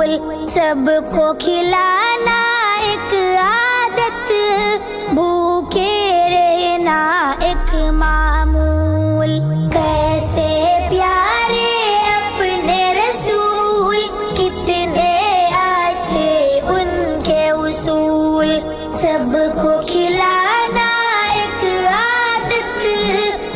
سب کو کھلانا ایک عادت، بھوکے رہنا ایک معمول. کیسے پیارے اپنے رسول، کتنے اچھے ان کے اصول. سب کو کھلانا ایک عادت،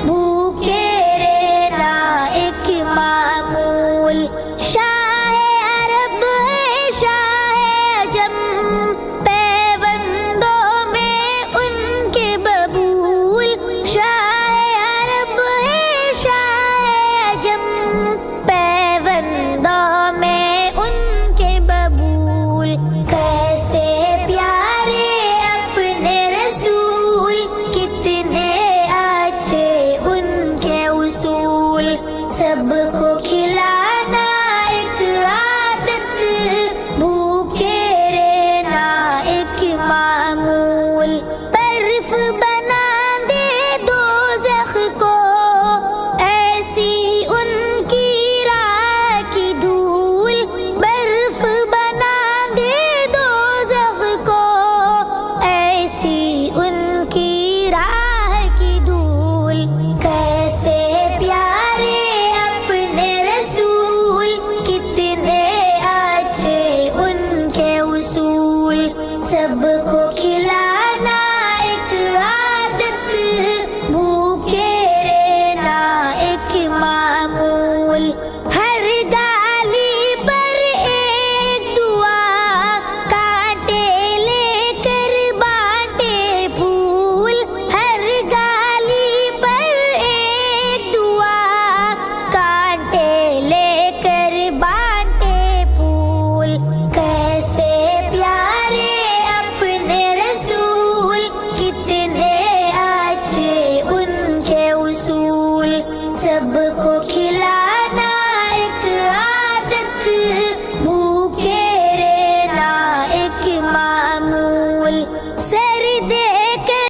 بھوکے رہنا ایک معمول. شاہ عرب ہے شاہ عجم، پیوندوں میں ان کے ببول. شاہ عرب ہے شاہ عجم، پیوندوں میں ان کے ببول. کیسے پیارے اپنے رسول، کتنے اچھے ان کے اصول. سب کو کھلانا ایک عادت، بھوکے رہنا ایک معمول. برف بنا دے دوزخ کو، ایسی ان کی راہ کی دھول. برف بنا دے دوزخ کو، ایسی ان کی راہ کی دھول. کیسے پیارے اپنے رسول، کتنے اچھے ان کے اصول. سب کو کھلانا ایک عادت، بھوکے رہنا ایک معمول. ہر ڈالی پر ایک دعا، کانٹے لے کر بانٹے پھول. ہر ڈالی پر ایک دعا، کانٹے لے کر بانٹے پھول. کیسے پیارے اپنے رسول، کتنے اچھے ان کے اصول. سب کو